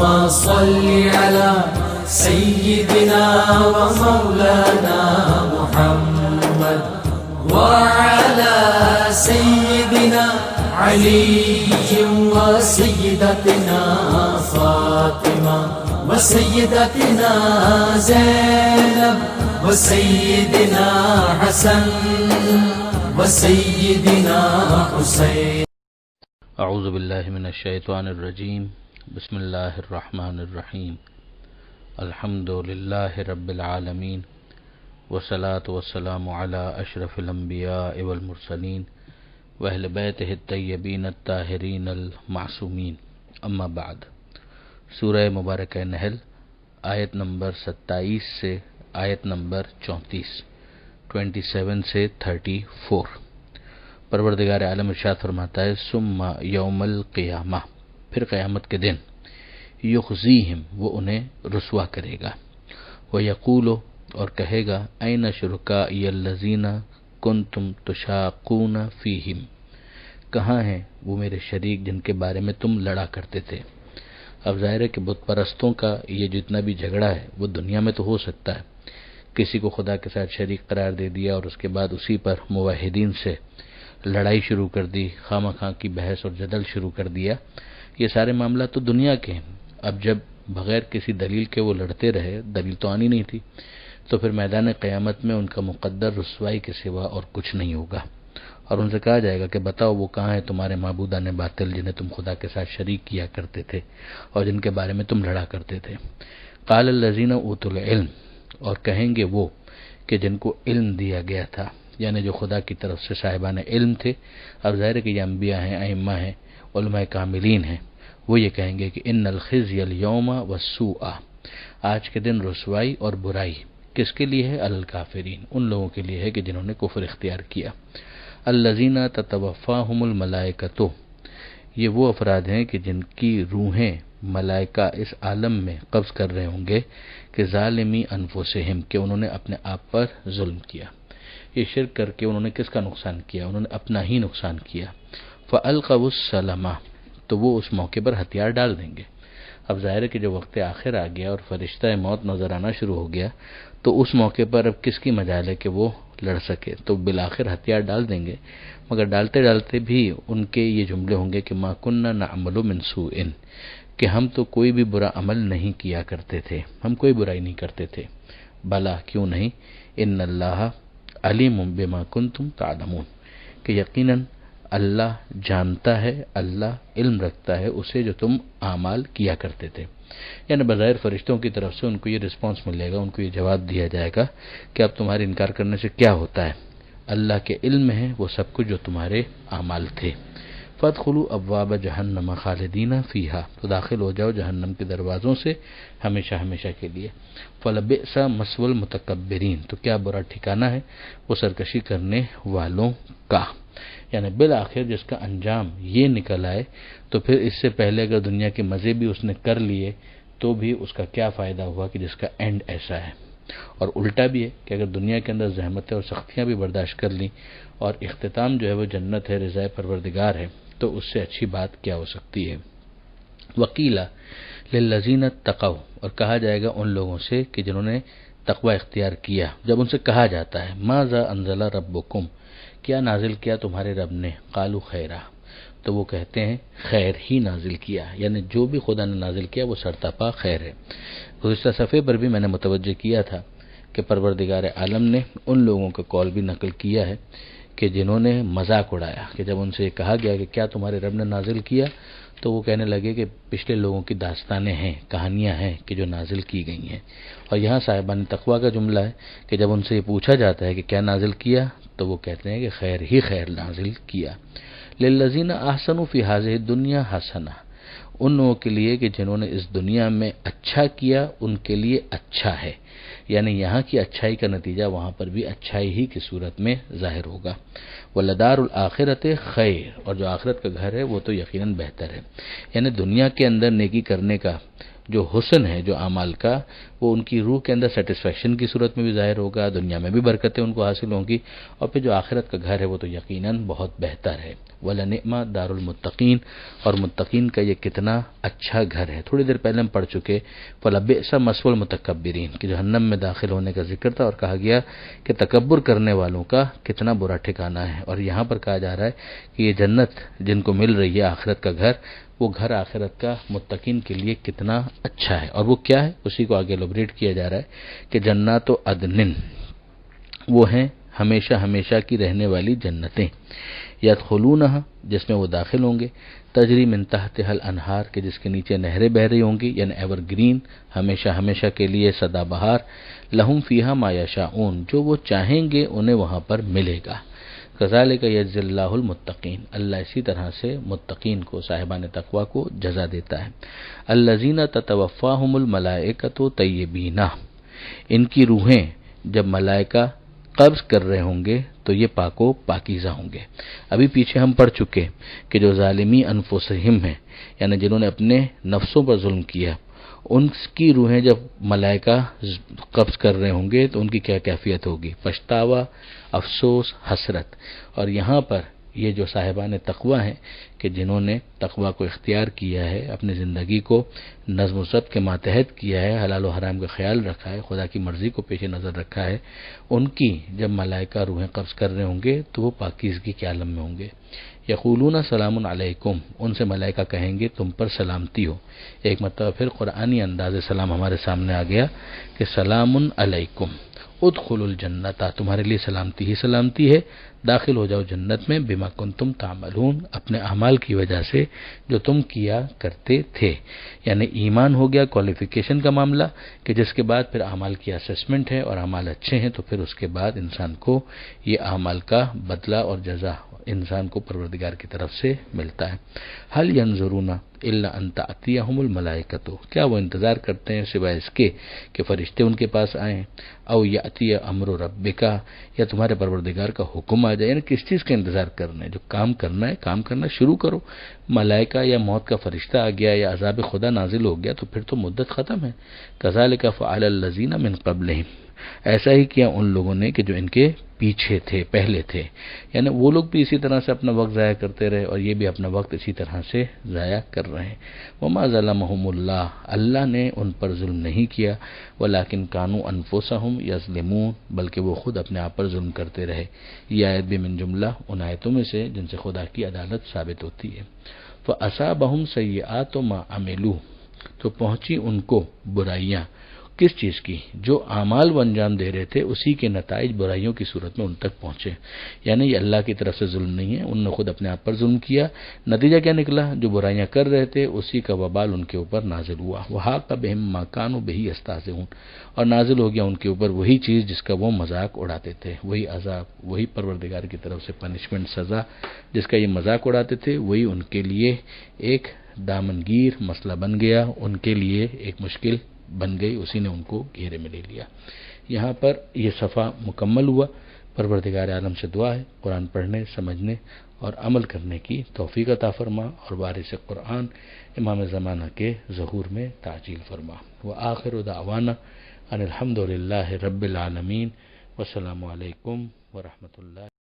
صل على سيدنا ومولانا محمد وعلى سيدنا علي وسيدتنا فاطمة وسيدتنا زينب وسيدنا حسن وسيدنا حسين. اعوذ باللہ من الشیطان الرجیم. بسم اللہ الرحمن الرحیم. الحمد للہ رب العالمین والصلاة والسلام علی اشرف الانبیاء والمرسلین واہل بیتہ الطیبین الطاہرین المعصومین. اما بعد. سورہ مبارکہ نحل آیت نمبر 27 سے آیت نمبر 27 سے 34. پروردگار عالم ارشاد فرماتا ہے ثم یوم القیامہ، پھر قیامت کے دن، یخزیہم، وہ انہیں رسوا کرے گا، ویقول، اور کہے گا این شرکائی الذین کنتم تشاقون فیہم، کہاں ہیں وہ میرے شریک جن کے بارے میں تم لڑا کرتے تھے. اب ظاہر ہے کہ بت پرستوں کا یہ جتنا بھی جھگڑا ہے وہ دنیا میں تو ہو سکتا ہے، کسی کو خدا کے ساتھ شریک قرار دے دیا اور اس کے بعد اسی پر موحدین سے لڑائی شروع کر دی، خواہ خواہ کی بحث اور جدل شروع کر دیا. یہ سارے معاملات تو دنیا کے ہیں. اب جب بغیر کسی دلیل کے وہ لڑتے رہے، دلیل تو آنی نہیں تھی، تو پھر میدان قیامت میں ان کا مقدر رسوائی کے سوا اور کچھ نہیں ہوگا. اور ان سے کہا جائے گا کہ بتاؤ وہ کہاں ہے تمہارے معبودان باطل جنہیں تم خدا کے ساتھ شریک کیا کرتے تھے اور جن کے بارے میں تم لڑا کرتے تھے. قال الذین اوتوا العلم، اور کہیں گے وہ کہ جن کو علم دیا گیا تھا، یعنی جو خدا کی طرف سے صاحبان علم تھے. اب ظاہر ہے کہ یہ انبیاء ہیں، ائمہ ہیں، علماء کاملین ہیں. وہ یہ کہیں گے کہ ان الخزي اليوم والسوء، آج کے دن رسوائی اور برائی کس کے لیے ہے؟ الکافرین، ان لوگوں کے لیے ہے کہ جنہوں نے کفر اختیار کیا. الذین تتوفاہم الملائکۃ، یہ وہ افراد ہیں کہ جن کی روحیں ملائکہ اس عالم میں قبض کر رہے ہوں گے کہ ظالمی انفسہم، کہ انہوں نے اپنے آپ پر ظلم کیا. یہ شرک کر کے انہوں نے کس کا نقصان کیا؟ انہوں نے اپنا ہی نقصان کیا. فَأَلْقَوُا السَّلَمَ، تو وہ اس موقع پر ہتھیار ڈال دیں گے. اب ظاہر ہے کہ جب وقت آخر آ گیا اور فرشتہ موت نظر آنا شروع ہو گیا تو اس موقع پر اب کس کی مجال ہے کہ وہ لڑ سکے؟ تو بالآخر ہتھیار ڈال دیں گے. مگر ڈالتے ڈالتے بھی ان کے یہ جملے ہوں گے کہ مَا كُنَّا نَعْمَلُ مِن سُوءٍ، کہ ہم تو کوئی بھی برا عمل نہیں کیا کرتے تھے، ہم کوئی برائی نہیں کرتے تھے. بلا، کیوں نہیں، ان اللہ علیم بما کنتم تعلمون، کہ یقیناً اللہ جانتا ہے، اللہ علم رکھتا ہے اسے جو تم اعمال کیا کرتے تھے. یعنی بظاہر فرشتوں کی طرف سے ان کو یہ رسپانس ملے گا، ان کو یہ جواب دیا جائے گا کہ اب تمہارے انکار کرنے سے کیا ہوتا ہے، اللہ کے علم میں ہے وہ سب کچھ جو تمہارے اعمال تھے. فادخلوا ابواب جہنم خالدین فیہا، تو داخل ہو جاؤ جہنم کے دروازوں سے ہمیشہ ہمیشہ کے لیے. فلبئس مثوى المتکبرین، تو کیا برا ٹھکانہ ہے وہ سرکشی کرنے والوں کا. یعنی بالآخر جس کا انجام یہ نکل آئے تو پھر اس سے پہلے اگر دنیا کے مزے بھی اس نے کر لیے تو بھی اس کا کیا فائدہ ہوا کہ جس کا اینڈ ایسا ہے. اور الٹا بھی ہے کہ اگر دنیا کے اندر زحمتیں اور سختیاں بھی برداشت کر لیں اور اختتام جو ہے وہ جنت ہے، رضائے پروردگار ہے، تو اس سے اچھی بات کیا ہو سکتی ہے. وقیلا للذین اتقوا، اور کہا جائے گا ان لوگوں سے کہ جنہوں نے تقوی اختیار کیا. جب ان سے کہا جاتا ہے ماذا انزل ربکم، کیا نازل کیا تمہارے رب نے؟ قالوا خیرا، تو وہ کہتے ہیں خیر ہی نازل کیا، یعنی جو بھی خدا نے نازل کیا وہ سرتاپا خیر ہے. گزشتہ صفحے پر بھی میں نے متوجہ کیا تھا کہ پروردگار عالم نے ان لوگوں کا قول بھی نقل کیا ہے کہ جنہوں نے مذاق اڑایا، کہ جب ان سے کہا گیا کہ کیا تمہارے رب نے نازل کیا، تو وہ کہنے لگے کہ پچھلے لوگوں کی داستانیں ہیں، کہانیاں ہیں کہ جو نازل کی گئی ہیں. اور یہاں صاحبان تقویٰ کا جملہ ہے کہ جب ان سے یہ پوچھا جاتا ہے کہ کیا نازل کیا، تو وہ کہتے ہیں کہ خیر ہی خیر نازل کیا. للذین احسنوا فی ہذہ الدنیا حسنہ، ان لوگوں کے لیے کہ جنہوں نے اس دنیا میں اچھا کیا ان کے لیے اچھا ہے، یعنی یہاں کی اچھائی کا نتیجہ وہاں پر بھی اچھائی ہی کی صورت میں ظاہر ہوگا. وَلَدَارُ الْآخِرَةِ خیر، اور جو آخرت کا گھر ہے وہ تو یقیناً بہتر ہے. یعنی دنیا کے اندر نیکی کرنے کا جو حسن ہے جو اعمال کا وہ ان کی روح کے اندر سیٹسفیکشن کی صورت میں بھی ظاہر ہوگا، دنیا میں بھی برکتیں ان کو حاصل ہوں گی، اور پھر جو آخرت کا گھر ہے وہ تو یقیناً بہت بہتر ہے۔ وَلَنِعْمَ دَارُ الْمُتَّقِينَ، اور متقین کا یہ کتنا اچھا گھر ہے۔ تھوڑی دیر پہلے ہم پڑھ چکے فَلَبِئْسَ مَثْوَى الْمُتَكَبِّرِينَ کہ جہنم میں داخل ہونے کا ذکر تھا، اور کہا گیا کہ تکبر کرنے والوں کا کتنا برا ٹھکانہ ہے، اور یہاں پر کہا جا رہا ہے کہ یہ جنت جن کو مل رہی ہے آخرت کا گھر، وہ گھر آخرت کا متقین کے لیے کتنا اچھا ہے، اور وہ کیا ہے اسی کو آگے ایلوبریٹ کیا جا رہا ہے کہ جنات و عدن وہ ہیں ہمیشہ ہمیشہ کی رہنے والی جنتیں، یدخلونها جس میں وہ داخل ہوں گے، تجری من تحتها الانہار کہ جس کے نیچے نہریں بہہ رہی ہوں گی، یعنی ایور گرین، ہمیشہ ہمیشہ کے لیے سدا بہار، لہم فیہا ما یشاؤون جو وہ چاہیں گے انہیں وہاں پر ملے گا۔ کذالک یجزی اللہ المتقین، اللہ اسی طرح سے متقین کو، صاحبان تقوی کو جزا دیتا ہے۔ الذین تتوفاہم الملائکۃ طیبین، ان کی روحیں جب ملائکہ قبض کر رہے ہوں گے تو یہ پاک و پاکیزہ ہوں گے۔ ابھی پیچھے ہم پڑھ چکے کہ جو ظالمی انفسہم ہیں، یعنی جنہوں نے اپنے نفسوں پر ظلم کیا، ان کی روحیں جب ملائکہ قبض کر رہے ہوں گے تو ان کی کیا کیفیت ہوگی؟ پچھتاوا، افسوس، حسرت۔ اور یہاں پر یہ جو صاحبان تقوی ہیں کہ جنہوں نے تقوی کو اختیار کیا ہے، اپنی زندگی کو نظم و ضبط کے ماتحت کیا ہے، حلال و حرام کا خیال رکھا ہے، خدا کی مرضی کو پیش نظر رکھا ہے، ان کی جب ملائکہ روحیں قبض کر رہے ہوں گے تو وہ پاکیزگی کے عالم میں ہوں گے۔ یقولون سلام علیکم، ان سے ملائکہ کہیں گے تم پر سلامتی ہو۔ ایک مرتبہ پھر قرآنی انداز سلام ہمارے سامنے آ گیا کہ سلام علیکم ادخلوا الجنت، تمہارے لیے سلامتی ہی سلامتی ہے، داخل ہو جاؤ جنت میں، بما کنتم تعملون، اپنے اعمال کی وجہ سے جو تم کیا کرتے تھے۔ یعنی ایمان ہو گیا کوالیفیکیشن کا معاملہ کہ جس کے بعد پھر اعمال کی اسسمنٹ ہے، اور اعمال اچھے ہیں تو پھر اس کے بعد انسان کو یہ اعمال کا بدلہ اور جزا انسان کو پروردگار کی طرف سے ملتا ہے۔ هل ينظرون الا ان تأتيهم الملائکۃ، کیا وہ انتظار کرتے ہیں سوائے اس کے کہ فرشتے ان کے پاس آئیں، او یأتی امر ربک، یا تمہارے پروردگار کا حکم آ جائے، یعنی کس چیز کا انتظار کرنا ہے؟ جو کام کرنا ہے کام کرنا شروع کرو۔ ملائکہ یا موت کا فرشتہ آ گیا یا عذاب خدا نازل ہو گیا تو پھر تو مدت ختم ہے۔ کذالک فعل الذین من قبلہم، ایسا ہی کیا ان لوگوں نے کہ جو ان کے پیچھے تھے، پہلے تھے، یعنی وہ لوگ بھی اسی طرح سے اپنا وقت ضائع کرتے رہے اور یہ بھی اپنا وقت اسی طرح سے ضائع کر رہے ہیں۔ وما ظلمهم اللہ، اللہ نے ان پر ظلم نہیں کیا، ولکن کانوا انفسهم یظلمون، بلکہ وہ خود اپنے آپ پر ظلم کرتے رہے۔ یہ آیت بھی من جملہ ان آیتوں میں سے جن سے خدا کی عدالت ثابت ہوتی ہے۔ فاصابهم سیئات ما عملوا، تو پہنچی ان کو برائیاں، کس چیز کی؟ جو اعمال وہ انجام دے رہے تھے اسی کے نتائج برائیوں کی صورت میں ان تک پہنچے۔ یعنی یہ اللہ کی طرف سے ظلم نہیں ہے، انہوں نے خود اپنے آپ پر ظلم کیا، نتیجہ کیا نکلا؟ جو برائیاں کر رہے تھے اسی کا وبال ان کے اوپر نازل ہوا۔ وحاق بہم ما کانوا بہ یستہزئون، اور نازل ہو گیا ان کے اوپر وہی چیز جس کا وہ مذاق اڑاتے تھے، وہی عذاب، وہی پروردگار کی طرف سے پنشمنٹ، سزا جس کا یہ مذاق اڑاتے تھے، وہی ان کے لیے ایک دامنگیر مسئلہ بن گیا، ان کے لیے ایک مشکل بن گئی، اسی نے ان کو گھیرے میں لے لیا۔ یہاں پر یہ صفحہ مکمل ہوا۔ پروردگار عالم سے دعا ہے قرآن پڑھنے، سمجھنے اور عمل کرنے کی توفیق عطا فرما، اور وارث قرآن امام زمانہ کے ظہور میں تعجیل فرما۔ وآخر دعوانا ان الحمد للہ رب العالمین، والسلام علیکم ورحمۃ اللہ۔